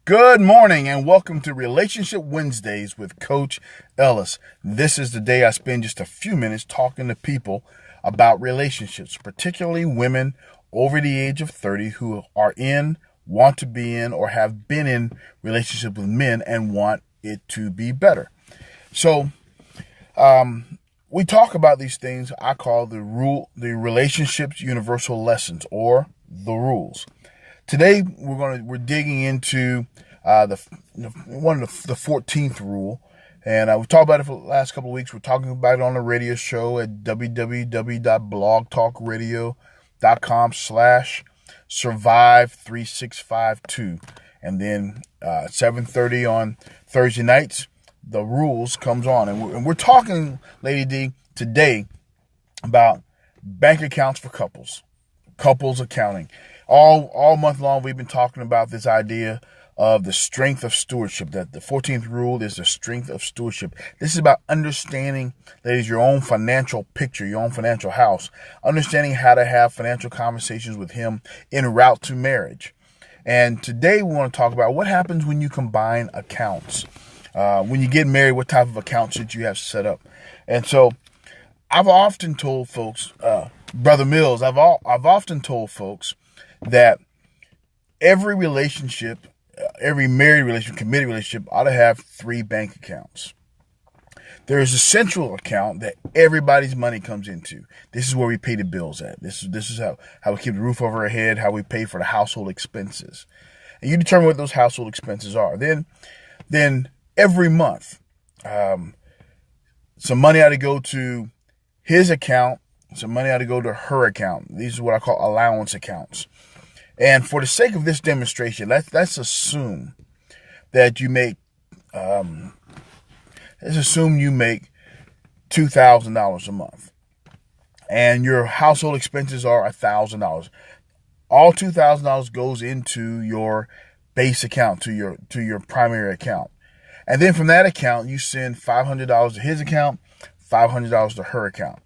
Good morning and welcome to Relationship Wednesdays with Coach Ellis. This is the day I spend just a few minutes talking to people about relationships, particularly women over the age of 30 who are in, want to be in, or have been in relationship with men and want it to be better. So, we talk about these things I call the relationships Universal Lessonz, or the RULZ. Today we're digging into the 14th rule, and we've talked about it for the last couple of weeks. We're talking about it on the radio show at www.blogtalkradio.com/survive3652, and then 7:30 on Thursday nights, the RULZ comes on, and we're talking, Lady D, today about bank accounts for couples accounting. All month long, we've been talking about this idea of the strength of stewardship, that the 14th rule is the strength of stewardship. This is about understanding, ladies, your own financial picture, your own financial house, understanding how to have financial conversations with him en route to marriage. And today we want to talk about what happens when you combine accounts. When you get married, what type of accounts should you have set up? And so I've often told folks, Brother Mills, I've often told folks that every relationship, every married relationship, committed relationship ought to have 3 bank accounts. There is a central account that everybody's money comes into. This is where we pay the bills at. This is how we keep the roof over our head, how we pay for the household expenses. And you determine what those household expenses are. Then every month, some money ought to go to his account, some money ought to go to her account. These are what I call allowance accounts. And for the sake of this demonstration, let's assume that you make $2,000 a month, and your household expenses are $1,000. All $2,000 goes into your base account, to your primary account, and then from that account you send $500 to his account, $500 to her account.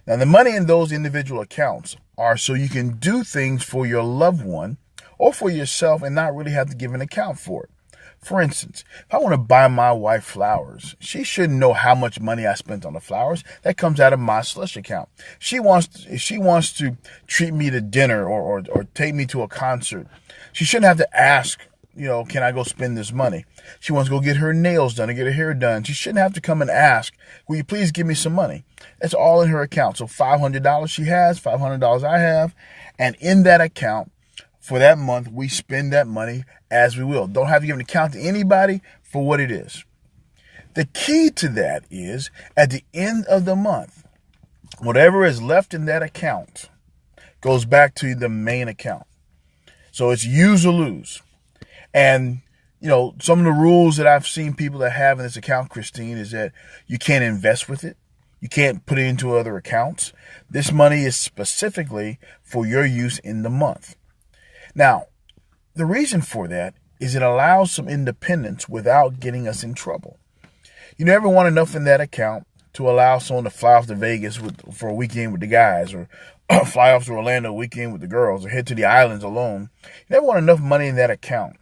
Now, the money in those individual accounts are so you can do things for your loved one or for yourself and not really have to give an account for it. For instance, if I want to buy my wife flowers, she shouldn't know how much money I spent on the flowers. That comes out of my slush account. If she wants to treat me to dinner or take me to a concert, she shouldn't have to ask, can I go spend this money? She wants to go get her nails done or get her hair done. She shouldn't have to come and ask, will you please give me some money? That's all in her account. So $500 she has, $500 I have. And in that account, for that month, we spend that money as we will. Don't have to give an account to anybody for what it is. The key to that is at the end of the month, whatever is left in that account goes back to the main account. So it's use or lose. And, some of the rules that I've seen people that have in this account, Christine, is that you can't invest with it. You can't put it into other accounts. This money is specifically for your use in the month. Now, the reason for that is it allows some independence without getting us in trouble. You never want enough in that account to allow someone to fly off to Vegas for a weekend with the guys, or fly off to Orlando a weekend with the girls, or head to the islands alone. You never want enough money in that account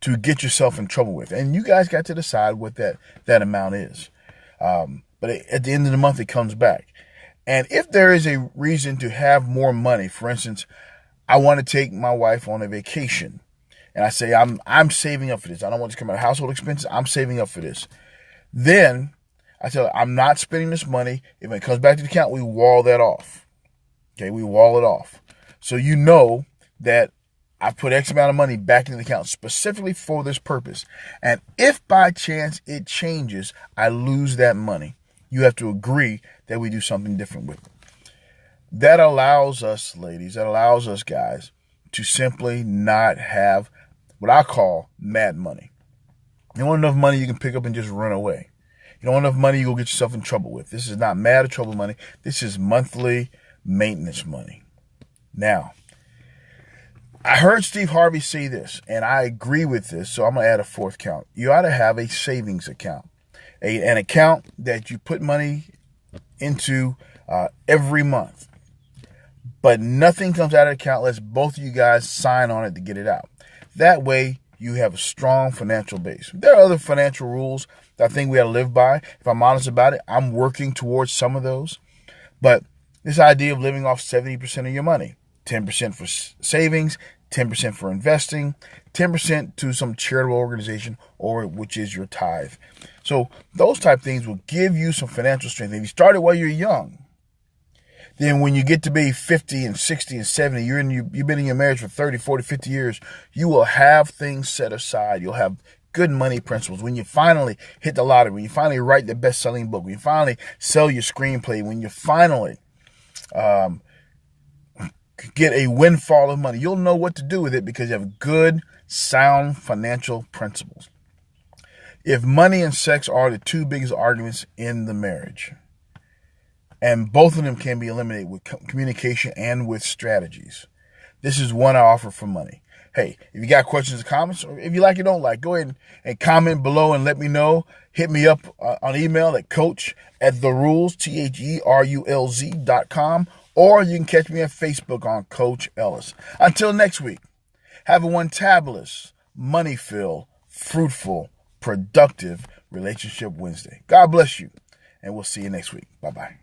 to get yourself in trouble with. And you guys got to decide what that amount is. But at the end of the month, it comes back. And if there is a reason to have more money, for instance, I want to take my wife on a vacation, and I say, I'm saving up for this. I don't want this to come out of household expenses. I'm saving up for this. Then I tell her, I'm not spending this money. If it comes back to the account, we wall that off. Okay, we wall it off. So you know that I put X amount of money back into the account specifically for this purpose. And if by chance it changes, I lose that money. You have to agree that we do something different with it. That allows us, ladies, that allows us guys to simply not have what I call mad money. You don't want enough money you can pick up and just run away. You don't want enough money you go get yourself in trouble with. This is not mad or trouble money. This is monthly maintenance money. Now, I heard Steve Harvey say this, and I agree with this, so I'm going to add a 4th count. You ought to have a savings account, an account that you put money into every month. But nothing comes out of the account unless both of you guys sign on it to get it out. That way, you have a strong financial base. There are other financial rules that I think we got to live by. If I'm honest about it, I'm working towards some of those. But this idea of living off 70% of your money, 10% for savings, 10% for investing, 10% to some charitable organization, or which is your tithe. So those type of things will give you some financial strength. If you start it while you're young, then when you get to be 50 and 60 and 70, you've been in your marriage for 30, 40, 50 years, you will have things set aside. You'll have good money principles. When you finally hit the lottery, when you finally write the best-selling book, when you finally sell your screenplay, when you finally get a windfall of money, you'll know what to do with it because you have good, sound financial principles. If money and sex are the two biggest arguments in the marriage, and both of them can be eliminated with communication and with strategies, this is one I offer for money. Hey, if you got questions or comments, or if you like or don't like, go ahead and comment below and let me know. Hit me up on email at coach@therulz, THERULZ.com, or you can catch me on Facebook on Coach Ellis. Until next week, have a one-tabulous, money-filled, fruitful, productive Relationship Wednesday. God bless you, and we'll see you next week. Bye-bye.